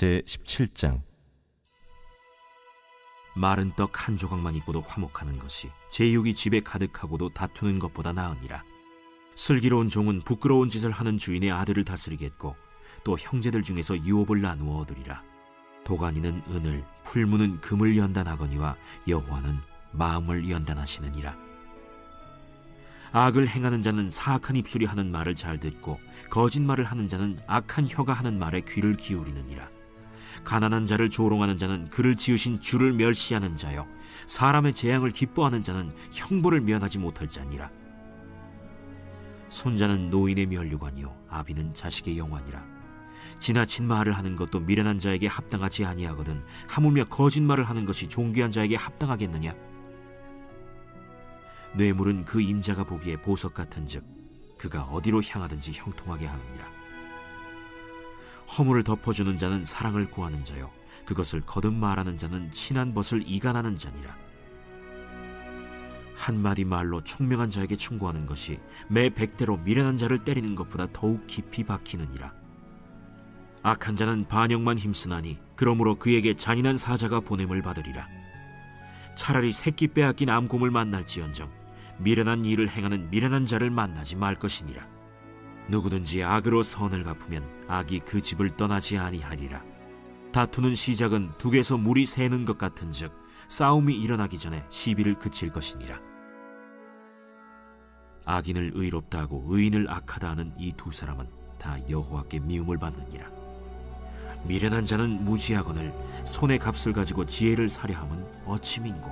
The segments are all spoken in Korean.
제17장. 마른 떡 한 조각만 있고도 화목하는 것이 제육이 집에 가득하고도 다투는 것보다 나으니라. 슬기로운 종은 부끄러운 짓을 하는 주인의 아들을 다스리겠고 또 형제들 중에서 유업을 나누어 얻으리라. 도가니는 은을, 풀무는 금을 연단하거니와 여호와는 마음을 연단하시느니라. 악을 행하는 자는 사악한 입술이 하는 말을 잘 듣고 거짓말을 하는 자는 악한 혀가 하는 말에 귀를 기울이느니라. 가난한 자를 조롱하는 자는 그를 지으신 주를 멸시하는 자요, 사람의 재앙을 기뻐하는 자는 형벌을 면하지 못할 자니라. 손자는 노인의 면류관이요 아비는 자식의 영환이라. 지나친 말을 하는 것도 미련한 자에게 합당하지 아니하거든 하물며 거짓말을 하는 것이 존귀한 자에게 합당하겠느냐. 뇌물은 그 임자가 보기에 보석 같은즉 그가 어디로 향하든지 형통하게 하느니라. 허물을 덮어주는 자는 사랑을 구하는 자요 그것을 거듭 말하는 자는 친한 벗을 이간하는 자니라. 한마디 말로 총명한 자에게 충고하는 것이 매 100대로 미련한 자를 때리는 것보다 더욱 깊이 박히느니라. 악한 자는 반역만 힘쓰나니 그러므로 그에게 잔인한 사자가 보냄을 받으리라. 차라리 새끼 빼앗긴 암곰을 만날지언정 미련한 일을 행하는 미련한 자를 만나지 말 것이니라. 누구든지 악으로 선을 갚으면 악이 그 집을 떠나지 아니하리라. 다투는 시작은 둑에서 물이 새는 것 같은즉 싸움이 일어나기 전에 시비를 그칠 것이니라. 악인을 의롭다 하고 의인을 악하다 하는 이 두 사람은 다 여호와께 미움을 받느니라. 미련한 자는 무지하거늘 손의 값을 가지고 지혜를 사려 함은 어찌 민고.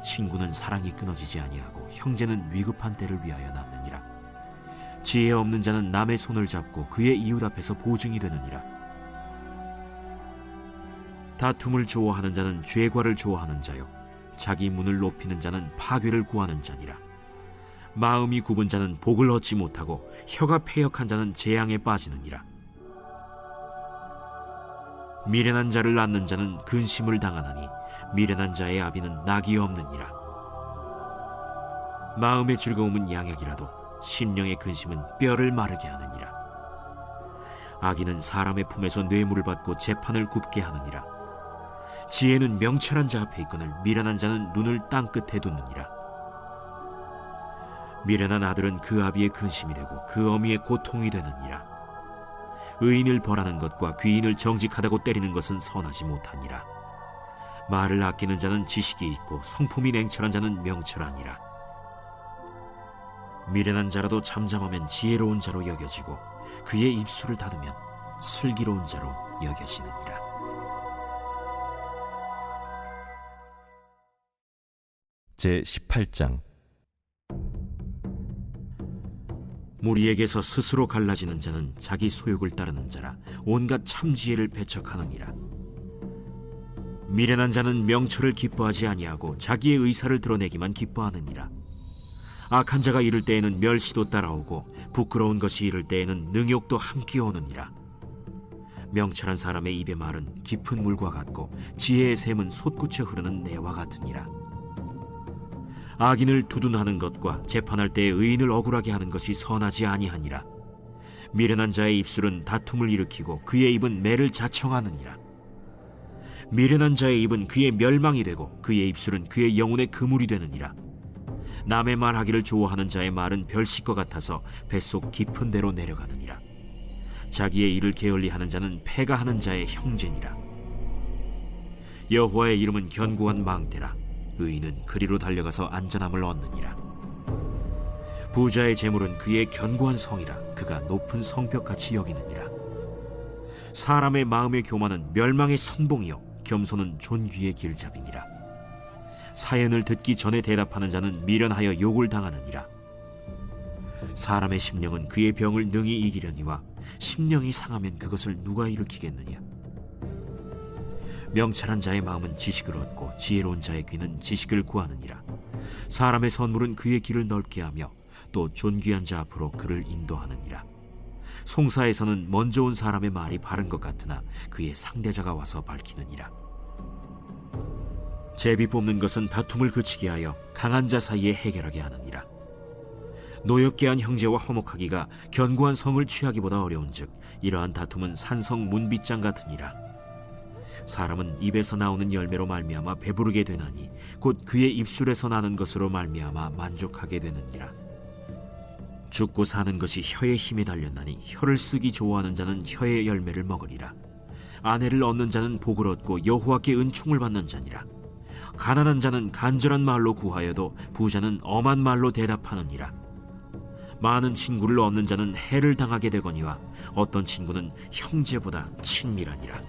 친구는 사랑이 끊어지지 아니하고 형제는 위급한 때를 위하여 낳느니라. 지혜 없는 자는 남의 손을 잡고 그의 이웃 앞에서 보증이 되느니라. 다툼을 좋아하는 자는 죄과를 좋아하는 자요 자기 문을 높이는 자는 파괴를 구하는 자니라. 마음이 굽은 자는 복을 얻지 못하고 혀가 패역한 자는 재앙에 빠지느니라. 미련한 자를 낳는 자는 근심을 당하나니 미련한 자의 아비는 낙이 없느니라. 마음의 즐거움은 양약이라도 심령의 근심은 뼈를 마르게 하느니라. 악인은 사람의 품에서 뇌물을 받고 재판을 굽게 하느니라. 지혜는 명철한 자 앞에 있거늘 미련한 자는 눈을 땅 끝에 두느니라. 미련한 아들은 그 아비의 근심이 되고 그 어미의 고통이 되느니라. 의인을 벌하는 것과 귀인을 정직하다고 때리는 것은 선하지 못하니라. 말을 아끼는 자는 지식이 있고 성품이 냉철한 자는 명철하니라. 미련한 자라도 잠잠하면 지혜로운 자로 여겨지고 그의 입술을 닫으면 슬기로운 자로 여겨지느니라. 제18장. 무리에게서 스스로 갈라지는 자는 자기 소욕을 따르는 자라 온갖 참지혜를 배척하느니라. 미련한 자는 명철을 기뻐하지 아니하고 자기의 의사를 드러내기만 기뻐하느니라. 악한 자가 이를 때에는 멸시도 따라오고 부끄러운 것이 이를 때에는 능욕도 함께 오느니라. 명철한 사람의 입의 말은 깊은 물과 같고 지혜의 샘은 솟구쳐 흐르는 내와 같으니라. 악인을 두둔하는 것과 재판할 때에 의인을 억울하게 하는 것이 선하지 아니하니라. 미련한 자의 입술은 다툼을 일으키고 그의 입은 매를 자청하느니라. 미련한 자의 입은 그의 멸망이 되고 그의 입술은 그의 영혼의 그물이 되느니라. 남의 말하기를 좋아하는 자의 말은 별식과 같아서 뱃속 깊은 데로 내려가느니라. 자기의 일을 게을리하는 자는 패가 하는 자의 형제니라. 여호와의 이름은 견고한 망대라. 의인은 그리로 달려가서 안전함을 얻느니라. 부자의 재물은 그의 견고한 성이라. 그가 높은 성벽같이 여기느니라. 사람의 마음의 교만은 멸망의 선봉이요 겸손은 존귀의 길잡이니라. 사연을 듣기 전에 대답하는 자는 미련하여 욕을 당하느니라. 사람의 심령은 그의 병을 능히 이기려니와 심령이 상하면 그것을 누가 일으키겠느냐. 명철한 자의 마음은 지식을 얻고 지혜로운 자의 귀는 지식을 구하느니라. 사람의 선물은 그의 길을 넓게 하며 또 존귀한 자 앞으로 그를 인도하느니라. 송사에서는 먼저 온 사람의 말이 바른 것 같으나 그의 상대자가 와서 밝히느니라. 제비 뽑는 것은 다툼을 그치게 하여 강한 자 사이에 해결하게 하느니라. 노엽게 한 형제와 화목하기가 견고한 성을 취하기보다 어려운즉 이러한 다툼은 산성 문빗장 같으니라. 사람은 입에서 나오는 열매로 말미암아 배부르게 되나니 곧 그의 입술에서 나는 것으로 말미암아 만족하게 되느니라. 죽고 사는 것이 혀의 힘에 달렸나니 혀를 쓰기 좋아하는 자는 혀의 열매를 먹으리라. 아내를 얻는 자는 복을 얻고 여호와께 은총을 받는 자니라. 가난한 자는 간절한 말로 구하여도 부자는 엄한 말로 대답하느니라. 많은 친구를 얻는 자는 해를 당하게 되거니와 어떤 친구는 형제보다 친밀하니라.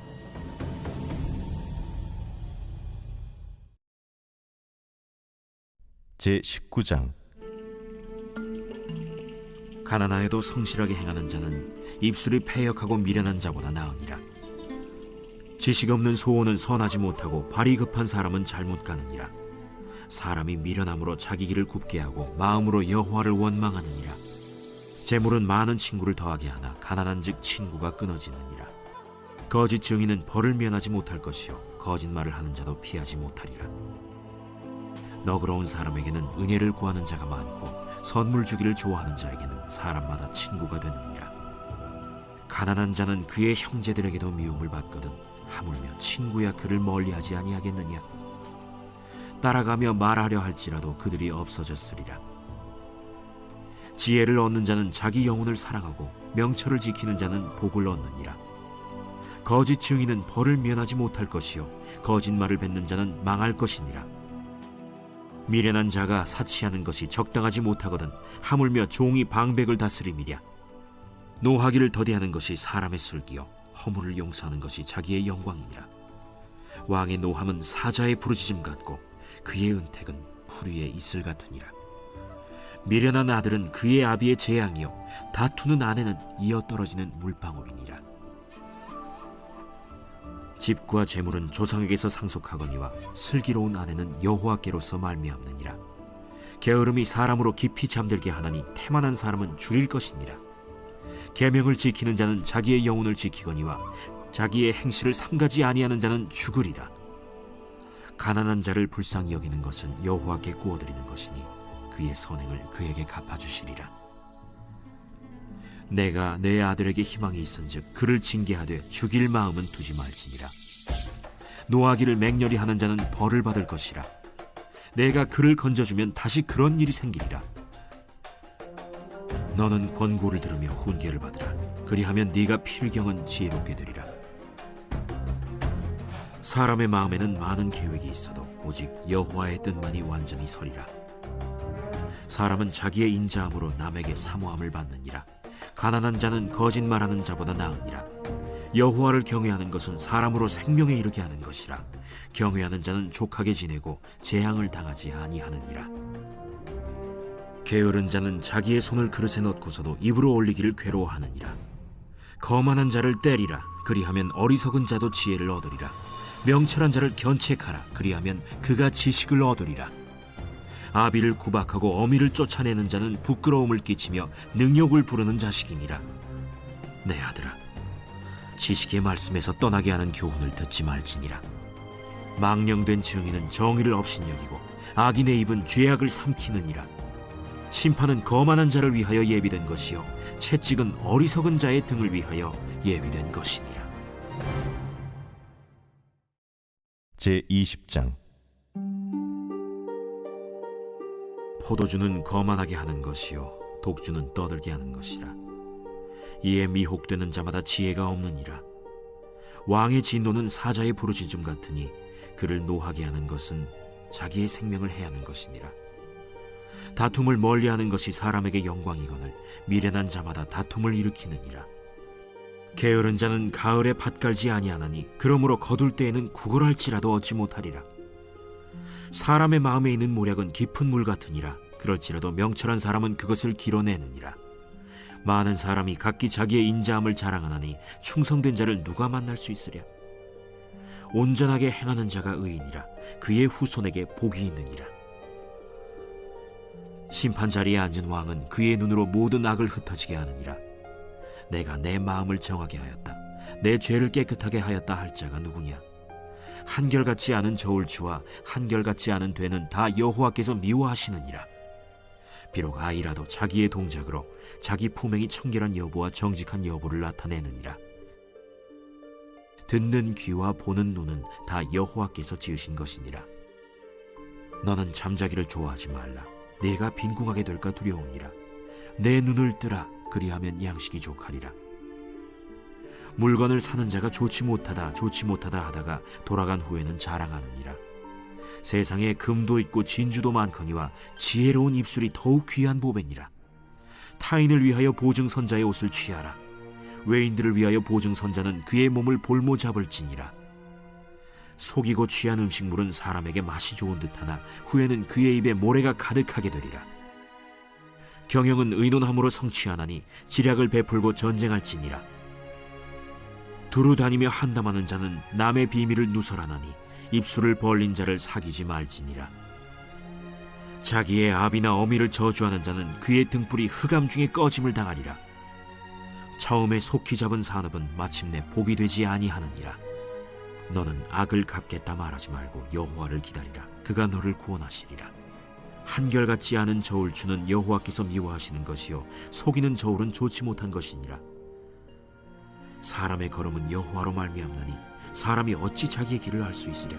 제19장. 가난하여도 성실하게 행하는 자는 입술이 패역하고 미련한 자보다 나으니라. 지식 없는 소원은 선하지 못하고 발이 급한 사람은 잘못 가느니라. 사람이 미련함으로 자기 길을 굽게 하고 마음으로 여호와를 원망하느니라. 재물은 많은 친구를 더하게 하나 가난한즉 친구가 끊어지느니라. 거짓 증인은 벌을 면하지 못할 것이요 거짓말을 하는 자도 피하지 못하리라. 너그러운 사람에게는 은혜를 구하는 자가 많고 선물 주기를 좋아하는 자에게는 사람마다 친구가 되느니라. 가난한 자는 그의 형제들에게도 미움을 받거든 하물며 친구야 그를 멀리하지 아니하겠느냐. 따라가며 말하려 할지라도 그들이 없어졌으리라. 지혜를 얻는 자는 자기 영혼을 사랑하고 명철을 지키는 자는 복을 얻느니라. 거짓 증인은 벌을 면하지 못할 것이요 거짓말을 뱉는 자는 망할 것이니라. 미련한 자가 사치하는 것이 적당하지 못하거든 하물며 종이 방백을 다스림이랴. 노하기를 더디하는 것이 사람의 슬기요 허물을 용서하는 것이 자기의 영광이니라. 왕의 노함은 사자의 부르짖음 같고 그의 은택은 풀 위에 이슬 같으니라. 미련한 아들은 그의 아비의 재앙이요 다투는 아내는 이어 떨어지는 물방울이니라. 집과 재물은 조상에게서 상속하거니와 슬기로운 아내는 여호와께로서 말미암느니라. 게으름이 사람으로 깊이 잠들게 하나니 태만한 사람은 줄일 것이니라. 계명을 지키는 자는 자기의 영혼을 지키거니와 자기의 행실을 삼가지 아니하는 자는 죽으리라. 가난한 자를 불쌍히 여기는 것은 여호와께 구워드리는 것이니 그의 선행을 그에게 갚아주시리라. 내가 내 아들에게 희망이 있은즉 그를 징계하되 죽일 마음은 두지 말지니라. 노하기를 맹렬히 하는 자는 벌을 받을 것이라. 내가 그를 건져주면 다시 그런 일이 생기리라. 너는 권고를 들으며 훈계를 받으라. 그리하면 네가 필경은 지혜롭게 되리라. 사람의 마음에는 많은 계획이 있어도 오직 여호와의 뜻만이 완전히 서리라. 사람은 자기의 인자함으로 남에게 사모함을 받느니라. 가난한 자는 거짓말하는 자보다 나으니라. 여호와를 경외하는 것은 사람으로 생명에 이르게 하는 것이라. 경외하는 자는 족하게 지내고 재앙을 당하지 아니하느니라. 게으른 자는 자기의 손을 그릇에 넣고서도 입으로 올리기를 괴로워하느니라. 거만한 자를 때리라. 그리하면 어리석은 자도 지혜를 얻으리라. 명철한 자를 견책하라. 그리하면 그가 지식을 얻으리라. 아비를 구박하고 어미를 쫓아내는 자는 부끄러움을 끼치며 능욕을 부르는 자식이니라. 내 아들아, 지식의 말씀에서 떠나게 하는 교훈을 듣지 말지니라. 망령된 증인은 정의를 업신여기고 악인의 입은 죄악을 삼키느니라. 심판은 거만한 자를 위하여 예비된 것이요 채찍은 어리석은 자의 등을 위하여 예비된 것이니라. 제20장. 포도주는 거만하게 하는 것이요 독주는 떠들게 하는 것이라. 이에 미혹되는 자마다 지혜가 없느니라. 왕의 진노는 사자의 부르짖음 같으니 그를 노하게 하는 것은 자기의 생명을 해하는 것이니라. 다툼을 멀리하는 것이 사람에게 영광이거늘 미련한 자마다 다툼을 일으키느니라. 게으른 자는 가을에 밭 갈지 아니하나니 그러므로 거둘 때에는 구걸할지라도 얻지 못하리라. 사람의 마음에 있는 모략은 깊은 물 같으니라. 그럴지라도 명철한 사람은 그것을 길어내느니라. 많은 사람이 각기 자기의 인자함을 자랑하나니 충성된 자를 누가 만날 수 있으랴. 온전하게 행하는 자가 의인이라. 그의 후손에게 복이 있느니라. 심판 자리에 앉은 왕은 그의 눈으로 모든 악을 흩어지게 하느니라. 내가 내 마음을 정하게 하였다. 내 죄를 깨끗하게 하였다 할 자가 누구냐. 한결같지 않은 저울추와 한결같지 않은 되는 다 여호와께서 미워하시느니라. 비록 아이라도 자기의 동작으로 자기 품행이 청결한 여부와 정직한 여부를 나타내느니라. 듣는 귀와 보는 눈은 다 여호와께서 지으신 것이니라. 너는 잠자기를 좋아하지 말라. 네가 빈궁하게 될까 두려우니라. 내 눈을 뜨라. 그리하면 양식이 족하리라. 물건을 사는 자가 좋지 못하다 하다가 돌아간 후에는 자랑하느니라. 세상에 금도 있고 진주도 많거니와 지혜로운 입술이 더욱 귀한 보배니라. 타인을 위하여 보증선자의 옷을 취하라. 외인들을 위하여 보증선자는 그의 몸을 볼모 잡을지니라. 속이고 취한 음식물은 사람에게 맛이 좋은 듯하나 후에는 그의 입에 모래가 가득하게 되리라. 경영은 의논함으로 성취하나니 지략을 베풀고 전쟁할지니라. 두루 다니며 한담하는 자는 남의 비밀을 누설하나니 입술을 벌린 자를 사귀지 말지니라. 자기의 아비나 어미를 저주하는 자는 그의 등불이 흑암 중에 꺼짐을 당하리라. 처음에 속히 잡은 산업은 마침내 복이 되지 아니하느니라. 너는 악을 갚겠다 말하지 말고 여호와를 기다리라. 그가 너를 구원하시리라. 한결같지 않은 저울추는 여호와께서 미워하시는 것이요 속이는 저울은 좋지 못한 것이니라. 사람의 걸음은 여호와로 말미암나니 사람이 어찌 자기의 길을 알 수 있으랴.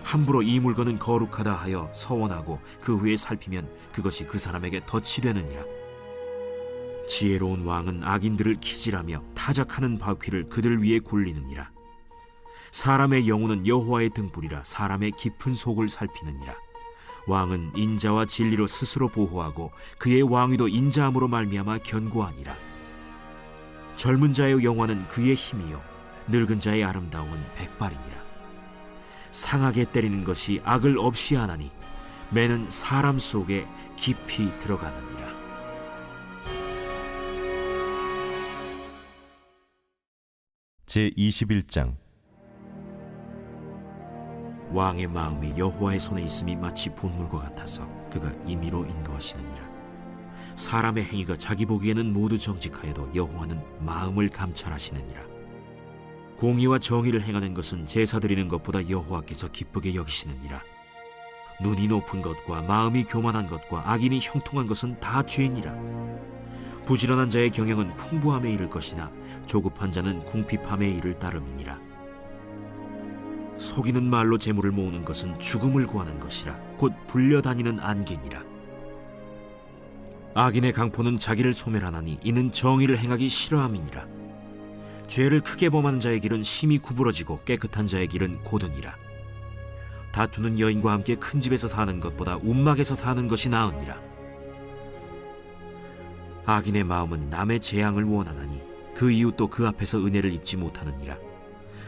함부로 이 물건은 거룩하다 하여 서원하고 그 후에 살피면 그것이 그 사람에게 덫이 되느니라. 지혜로운 왕은 악인들을 기질하며 타작하는 바퀴를 그들 위에 굴리느니라. 사람의 영혼은 여호와의 등불이라 사람의 깊은 속을 살피느니라. 왕은 인자와 진리로 스스로 보호하고 그의 왕위도 인자함으로 말미암아 견고하니라. 젊은 자의 영화는 그의 힘이요 늙은 자의 아름다움은 백발이니라. 상하게 때리는 것이 악을 없이 하나니 매는 사람 속에 깊이 들어가느니라. 제21장. 왕의 마음이 여호와의 손에 있음이 마치 본물과 같아서 그가 임의로 인도하시느니라. 사람의 행위가 자기 보기에는 모두 정직하여도 여호와는 마음을 감찰하시느니라. 공의와 정의를 행하는 것은 제사 드리는 것보다 여호와께서 기쁘게 여기시느니라. 눈이 높은 것과 마음이 교만한 것과 악인이 형통한 것은 다 죄니라. 부지런한 자의 경영은 풍부함에 이를 것이나 조급한 자는 궁핍함에 이를 따름이니라. 속이는 말로 재물을 모으는 것은 죽음을 구하는 것이라 곧 불려다니는 안개니라. 악인의 강포는 자기를 소멸하나니 이는 정의를 행하기 싫어함이니라. 죄를 크게 범하는 자의 길은 심히 구부러지고 깨끗한 자의 길은 고드니라. 다투는 여인과 함께 큰 집에서 사는 것보다 움막에서 사는 것이 나으니라. 악인의 마음은 남의 재앙을 원하나니 그 이웃도 그 앞에서 은혜를 입지 못하느니라.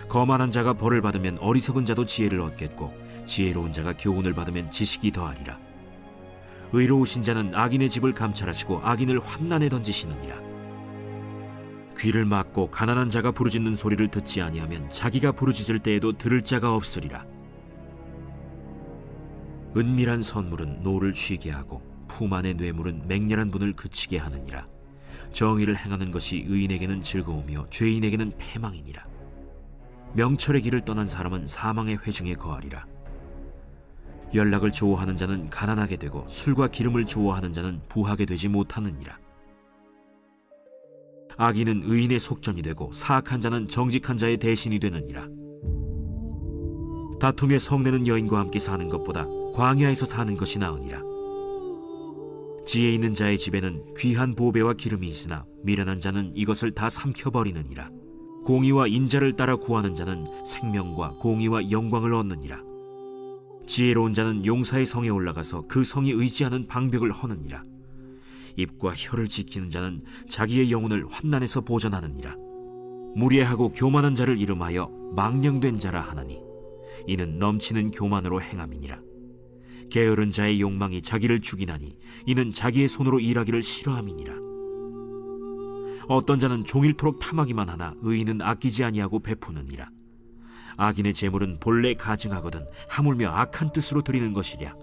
거만한 자가 벌을 받으면 어리석은 자도 지혜를 얻겠고 지혜로운 자가 교훈을 받으면 지식이 더하리라. 의로우신 자는 악인의 집을 감찰하시고 악인을 환난에 던지시느니라. 귀를 막고 가난한 자가 부르짖는 소리를 듣지 아니하면 자기가 부르짖을 때에도 들을 자가 없으리라. 은밀한 선물은 노를 쉬게 하고 품 안의 뇌물은 맹렬한 분을 그치게 하느니라. 정의를 행하는 것이 의인에게는 즐거우며 죄인에게는 패망이니라. 명철의 길을 떠난 사람은 사망의 회중에 거하리라. 연락을 좋아하는 자는 가난하게 되고 술과 기름을 좋아하는 자는 부하게 되지 못하느니라. 악인은 의인의 속전이 되고 사악한 자는 정직한 자의 대신이 되느니라. 다툼에 성내는 여인과 함께 사는 것보다 광야에서 사는 것이 나으니라. 지혜 있는 자의 집에는 귀한 보배와 기름이 있으나 미련한 자는 이것을 다 삼켜버리느니라. 공의와 인자를 따라 구하는 자는 생명과 공의와 영광을 얻느니라. 지혜로운 자는 용사의 성에 올라가서 그 성이 의지하는 방벽을 허느니라. 입과 혀를 지키는 자는 자기의 영혼을 환난에서 보전하느니라. 무례하고 교만한 자를 이름하여 망령된 자라 하나니 이는 넘치는 교만으로 행함이니라. 게으른 자의 욕망이 자기를 죽이나니 이는 자기의 손으로 일하기를 싫어함이니라. 어떤 자는 종일토록 탐하기만 하나 의인은 아끼지 아니하고 베푸느니라. 악인의 재물은 본래 가증하거든 하물며 악한 뜻으로 드리는 것이랴.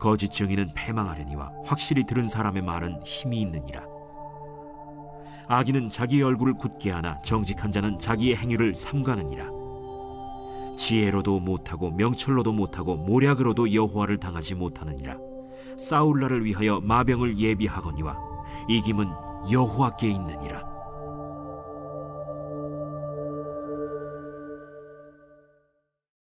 거짓 증인은 패망하려니와 확실히 들은 사람의 말은 힘이 있느니라. 악인은 자기 얼굴을 굳게 하나 정직한 자는 자기의 행위를 삼가느니라. 지혜로도 못하고 명철로도 못하고 모략으로도 여호와를 당하지 못하느니라. 싸울 날을 위하여 마병을 예비하거니와 이김은 여호와께 있느니라.